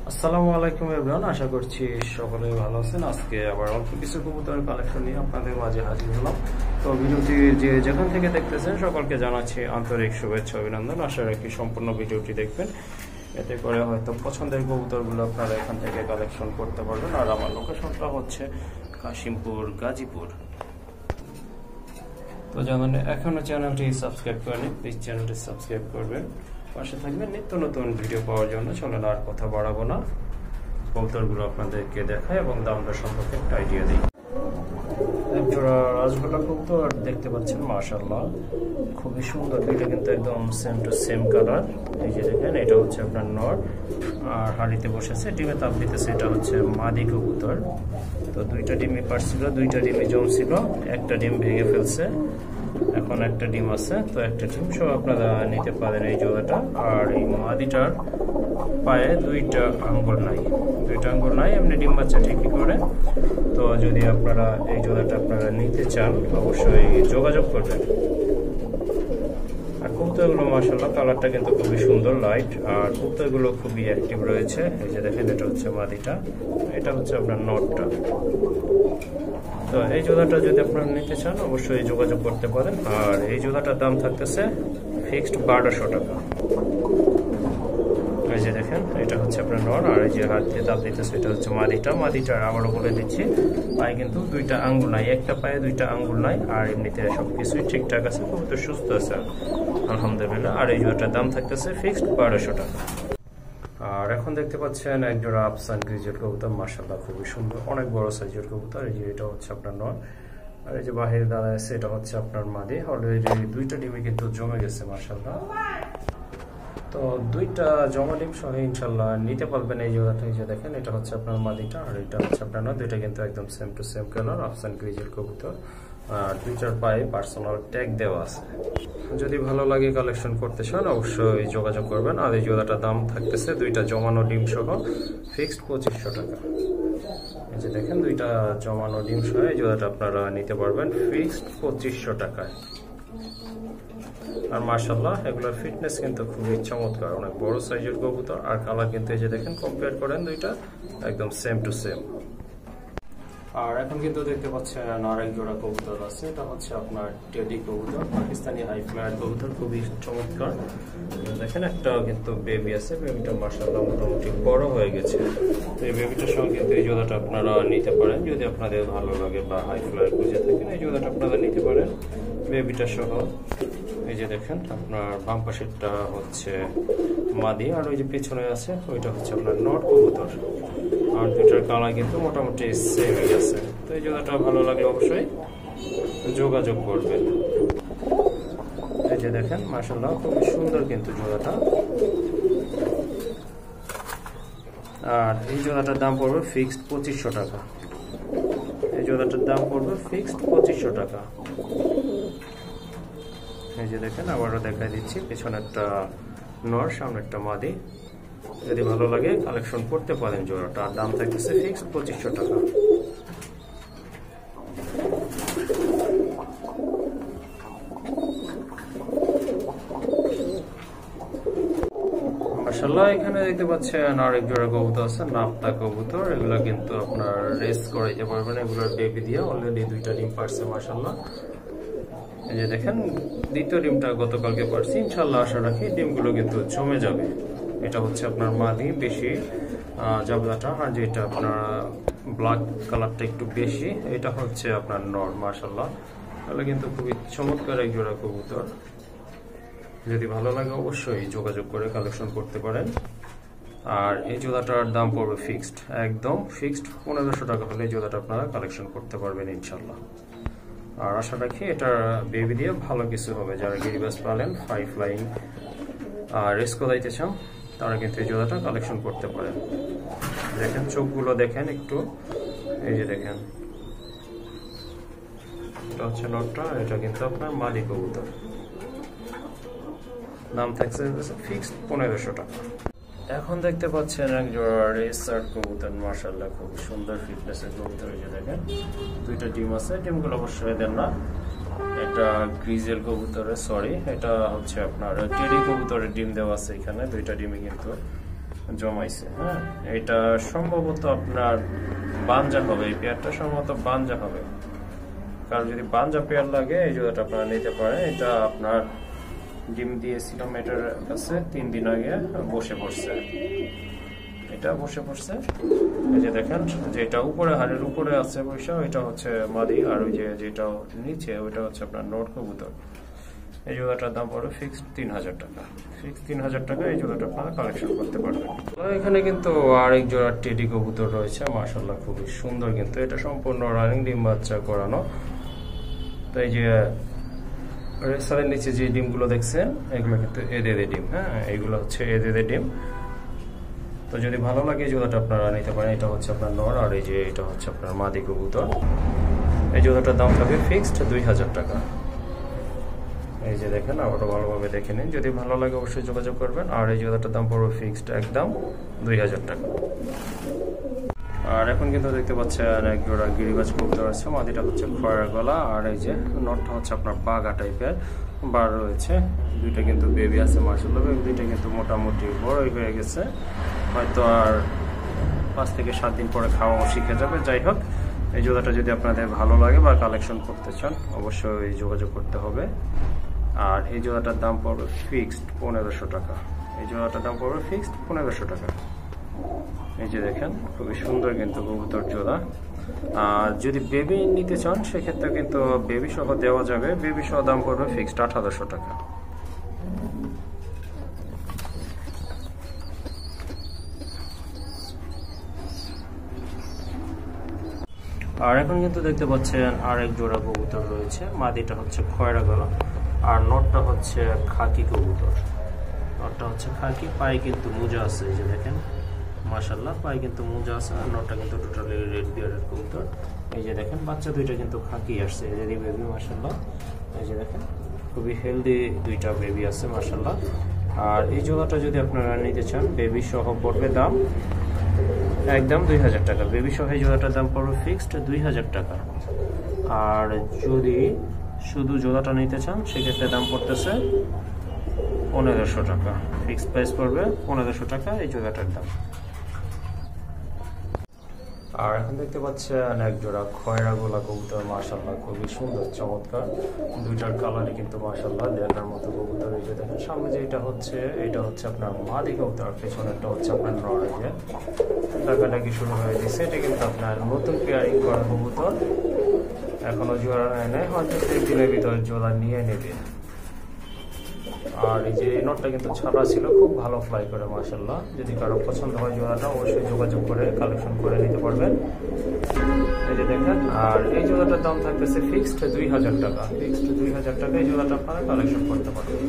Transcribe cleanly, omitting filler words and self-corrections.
আসসালামু আলাইকুম এভরিওয়ান, আশা করছি সকলেই ভালো আছেন। আজকে আবার অল্প কিছু কবুতরের কালেকশন নিয়ে আপনাদের মাঝে হাজির হলাম। তো ভিডিওটি যে যেখান থেকে দেখতেছেন সকলকে জানাচ্ছি আন্তরিক শুভেচ্ছা অভিনন্দন। আশা রাখি সম্পূর্ণ ভিডিওটি দেখবেন, এতে করে হয়তো পছন্দের কবুতরগুলো আপনারা এখান থেকে কালেকশন করতে পারবেন। আর আমার লোকেশনটা হচ্ছে কাশিমপুর, গাজীপুর। তো যেমন এখনো চ্যানেলটি সাবস্ক্রাইব করেনি, প্লিজ চ্যানেলটি সাবস্ক্রাইব করবেন, পাশে থাকবেন নিত্য নতুন ভিডিও পাওয়ার জন্য। চলেন আর কথা বাড়াবো না, কবুতরগুলো আপনাদেরকে দেখায় এবং দামটা সম্পর্কে একটা আইডিয়া দিই। একজোড়া রাজগোলা কবুতর দেখতে পাচ্ছেন, মাশাআল্লাহ খুবই সুন্দর। দুইটা কিন্তু একদম সেম টু সেম কালার। এই যে দেখেন, এটা হচ্ছে আপনার নর, আর হাড়িতে বসেছে, ডিমে তাপ দিতেছে। এটা হচ্ছে মাদি কবুতর। তো দুইটা ডিমই পারছিল, দুইটা ডিমই জমছিল, একটা ডিম ভেঙে ফেলছে, এখন একটা ডিম আছে। তো একটা ডিম সব আপনারা নিতে পারেন এই জোড়াটা। আর এই মাদিটার পায়ে দুইটা আঙ্গুল নাই, এমনি ডিম বাচ্চা ঠিকই করে। তো যদি আপনারা এই জোড়াটা আপনারা নিতে চান, অবশ্যই যোগাযোগ করবেন। আর কবুতরগুলো মাশাআল্লাহ কালারটা কিন্তু খুবই সুন্দর, লাইট। আর কবুতরগুলো খুবই অ্যাক্টিভ রয়েছে। এই যে দেখেন, এটা হচ্ছে মাদিটা, এটা হচ্ছে আপনার নটটা। তো এই জোড়াটা যদি আপনারা নিতে চান, অবশ্যই যোগাযোগ করতে পারেন। আর এই জোড়াটার দাম থাকতেছে ফিক্সড 1200 টাকা। এই যে দেখেন, এটা হচ্ছে আপনার নর, আর এই যে হাত দিয়ে তাপ দিতেছে, এটা হচ্ছে মাদিটার আবারও বলে দিচ্ছি, পায়ে কিন্তু দুইটা আঙ্গুল নাই, একটা পায়ে দুইটা আঙ্গুল নাই। আর এমনিতে সবকিছুই ঠিকঠাক আছে, কবুতর সুস্থ আছে আলহামদুলিল্লাহ। আর এই জোড়াটার দাম থাকতেছে ফিক্সড 1200 টাকা। আর এখন দেখতে পাচ্ছেন একজোড়া আফসান গ্রিজেল কবুতর, মাশাআল্লাহ খুবই সুন্দর, অনেক বড় সাইজের কবুতর। এই যে এটা হচ্ছে আপনার নর, আর এই যে বাহিরে দাঁড়ায় আছে, এটা হচ্ছে আপনার মাদি। অলরেডি দুইটা ডিমে কিন্তু জমে গেছে মাশাআল্লাহ। তো দুইটা জমা ডিম সহ ইনশাল্লাহ নিতে পারবেন এই জোড়াটা। এই যে দেখেন, এটা হচ্ছে আপনার মাদিটা, আর এটা হচ্ছে আপনার নর। দুইটা কিন্তু একদম সেম টু সেম কালার, আফসান গ্রিজেল কবুতর। আর দুইটার পায়ে পার্সোনাল ট্যাগ দেওয়া আছে। যদি ভালো লাগে কালেকশন করতে চান, অবশ্যই যোগাযোগ করবেন। আর এই জোড়াটার দাম থাকতেছে দুইটা জমানো ডিম সহ ফিক্সড 2500 টাকা। এই যে দেখেন, দুইটা জমানো ডিম সহ এই জোড়াটা আপনারা নিতে পারবেন ফিক্সড 2500 টাকায়। আর মাশাআল্লাহ এগুলোর ফিটনেস কিন্তু খুবই চমৎকার, অনেক বড় সাইজের কবুতর। আর কালার কিন্তু এই যে দেখেন, কম্পেয়ার করেন দুইটা একদম সেম টু সেম। আর এখন কিন্তু দেখতে পাচ্ছেন আরেক জোড়া কবুতর আছে, এটা হচ্ছে আপনার টেডি কবুতর, পাকিস্তানি হাই ফ্লায়ার কবুতর, খুবই চমৎকার। দেখেন, একটা কিন্তু বেবি আছে, বেবিটা মাশাআল্লাহ মোটামুটি বড় হয়ে গেছে। তো এই বেবিটার সঙ্গে কিন্তু এই জোড়াটা আপনারা নিতে পারেন যদি আপনাদের ভালো লাগে বা হাই ফ্লায়ার খুঁজে থাকেন, এই জোড়াটা আপনারা নিতে পারেন বেবিটা সহ। এই যে দেখেন, আপনার বাম পাশেরটা হচ্ছে মাদি, আর ওই যে পিছনে আছে ওইটা হচ্ছে আপনার নট কবুতর। আর দুইটার কালার কিন্তু মোটামুটি সেমই আছে। তো এই জোড়াটা ভালো লাগলে অবশ্যই যোগাযোগ করবেন। এই যে দেখেন, মাশাআল্লাহ খুবই সুন্দর কিন্তু জোড়াটা। আর এই জোড়াটার দাম পড়বে ফিক্সড 2500 টাকা। এই জোড়াটার দাম পড়বে ফিক্সড 2500 টাকা। এই যে দেখেন, আবারও দেখাই দিচ্ছি, পেছনে একটা নর, সামনে একটা মাদি। যদি ভালো লাগে কালেকশন করতে পারেন জোড়াটা। আর দাম থাকতেছে ফিক্সড 2500 টাকা। মাশাআল্লাহ এখানে দেখতে পাচ্ছেন আরেক জোড়া কবুতর আছে, নাপ্তা কবুতর। এগুলো কিন্তু আপনার রেস করাইতে পারবেন, এগুলোর বেবি দিয়ে অলরেডি দুইটা ডিম পারছে মাশাআল্লাহ। এই যে দেখেন, দ্বিতীয় ডিমটা গতকালকে পারছি, ইনশাআল্লাহ আশা রাখি ডিমগুলো কিন্তু জমে যাবে। এটা হচ্ছে আপনার মাদি, বেশি জাবলাটা, আর যেটা আপনার ব্ল্যাক কালারটা একটু বেশি, এটা হচ্ছে আপনার নর। মাশাআল্লাহ তাহলে কিন্তু খুবই চমৎকার এক জোড়া কবুতর। যদি ভালো লাগে অবশ্যই যোগাযোগ করে কালেকশন করতে পারেন। আর এই জোড়াটার দাম পড়বে ফিক্সড, একদম ফিক্সড 1500 টাকা হলে এই জোড়াটা আপনারা কালেকশন করতে পারবেন ইনশাআল্লাহ। আর আশা রাখি এটা বেবি দিয়ে ভালো কিছু হবে। যারা গিরিবাস পালেন, ফাই ফ্লাইং আর রেস করাইতে চান, তারা কিন্তু এই জোড়াটা কালেকশন করতে পারেন। দেখেন চোখগুলো দেখেন একটু, এই যে দেখেন, এটা হচ্ছে নটটা, এটা কিন্তু আপনার মাদি কবুতর। দাম থাকছে ফিক্সড 1500 টাকা। এখন দেখতে পাচ্ছেন এক জোড়া রেসার কবুতর, মাশাআল্লাহ খুব সুন্দর ফিটনেসের কবুতর। এই যে দেখেন, দুইটা ডিম আছে, ডিমগুলো অবশ্যই দেন না। এটা গ্রিজেল কবুতরের, সরি এটা হচ্ছে আপনার টেডি কবুতরের ডিম দেওয়া আছে এখানে, দুইটা ডিমই কিন্তু জমাইছে। হ্যাঁ, এটা সম্ভবত আপনার বানজা হবে, এই পেয়ারটা সম্ভবত বানজা হবে। কারণ যদি বানজা পেয়ার লাগে এই জোড়াটা আপনারা নিতে পারেন। এটা আপনার ডিম দিয়েছিলাম এটার কাছে 3 দিন আগে, বসে পড়ছে, এটা বসে পড়ছে। এই যে দেখেন, যেটা উপরে হাড়ের উপরে আছে পয়সা ওইটা হচ্ছে মাদি, আর ওই যে যেটা নিচে ওইটা হচ্ছে আপনার নর কবুতর। এই জোড়াটার দাম পড়বে ফিক্সড 3000 টাকা। ফিক্সড 3000 টাকা এই জোড়াটা আপনারা কালেকশন করতে পারবেন। এখানে কিন্তু আরেক জোড়া টেডি কবুতর রয়েছে, মাশাআল্লাহ খুবই সুন্দর, কিন্তু এটা সম্পূর্ণ রানিং ডিম বাচ্চা করানো। তো এই যে রেসারের নিচে যে ডিমগুলো দেখছেন এগুলো কিন্তু এদেদে ডিম। হ্যাঁ, এইগুলো হচ্ছে এদেদে ডিম। তো যদি ভালো লাগে এই জোড়াটা আপনারা নিতে পারেন। এটা হচ্ছে আপনার নর, আর এই যে এটা হচ্ছে আপনার মাদি কবুতর। এই জোড়াটার দাম থাকবে ফিক্সড 2000 টাকা। এই যে দেখেন, আবারও ভালোভাবে দেখে নিন, যদি ভালো লাগে অবশ্যই যোগাযোগ করবেন। আর এই জোড়াটার দাম পড়বে ফিক্সড একদম 2000 টাকা। আর এখন কিন্তু দেখতে পাচ্ছেন এক জোড়া গিরিবাজ কবুতর আছে, মাদিটা হচ্ছে খয়রা গলা, আর এই যে নটটা হচ্ছে আপনার বাঘা টাইপের বার রয়েছে। দুইটা কিন্তু বেবি আছে, মাশাআল্লাহ দুইটা কিন্তু মোটামুটি বড়ই হয়ে গেছে, হয়তো আর 5 থেকে 7 দিন পরে খাওয়াও শিখে যাবে। যাই হোক, এই জোড়াটা যদি আপনাদের ভালো লাগে বা কালেকশন করতে চান অবশ্যই যোগাযোগ করতে হবে। আর এই জোড়াটার দাম পড়বে ফিক্সড 1500 টাকা। এই জোড়াটার দাম পড়বে ফিক্সড 1500 টাকা। এই যে দেখেন, খুবই সুন্দর কিন্তু কবুতর জোড়া। আর যদি বেবি নিতে চান সেক্ষেত্রে কিন্তু বেবি সহ দেওয়া যাবে। বেবি সহ দাম পড়বে ফিক্সড 1800 টাকা। আর এখন কিন্তু দেখতে পাচ্ছেন আরেক জোড়া কবুতর রয়েছে, মাদিটা হচ্ছে খয়রা গলা আর নটটা হচ্ছে খাকি কবুতর। নটটা হচ্ছে খাকি, পায়ে কিন্তু মোজা আছে, এই যে দেখেন মাশাআল্লাহ পায়ে কিন্তু মোজা আছে। আর নটটা কিন্তু টোটালি রেড বিয়ারের কবুতর। এই যে দেখেন, বাচ্চা দুইটা কিন্তু খাকি আসছে, এই যে বেবি মাশাআল্লাহ। এই যে দেখেন, খুবই হেলদি দুইটা বেবি আছে মাশাআল্লাহ। আর এই জোড়াটা যদি আপনারা নিতে চান বেবি সহ পড়বে দাম একদম 2000 টাকা। বেবি সহ এই জোড়াটার দাম পড়বে ফিক্সড 2000 টাকা। আর যদি শুধু জোড়াটা নিতে চান সেক্ষেত্রে দাম পড়তেছে 1500 টাকা। ফিক্সড প্রাইস পড়বে 1500 টাকা এই জোড়াটার দাম। আর এখন দেখতে পাচ্ছেন এক জোড়া খয়রা গোলা কবুতর, মাশাআল্লাহ খুবই সুন্দর চমৎকার। দুইটার কালারই কিন্তু মাশাআল্লাহ লেনার মতো কবুতর। এই যে দেখেন, সামনে যেটা হচ্ছে এটা হচ্ছে আপনার মাদি কবুতর, পেছনেরটা হচ্ছে আপনার নর। ডাকাডাকি শুরু হয়ে গেছে, এটা কিন্তু আপনার নতুন পেয়ারিং করা কবুতর, এখনো জোড়া নেয় নাই, হয়তো 3 দিনের ভিতরে জোড়া নিয়ে নেবে। আর এই যে নটটা কিন্তু ছাড়া ছিল, খুব ভালো ফ্লাই করে মাশাআল্লাহ। যদি কারো পছন্দ হয় জোড়াটা অবশ্যই যোগাযোগ করে কালেকশন করে নিতে পারবেন। এই যে দেখেন, আর এই জোড়াটার দাম থাকতেছে ফিক্সড 2000 টাকা। ফিক্সড 2000 টাকা এই জোড়াটা আপনারা কালেকশন করতে পারবেন।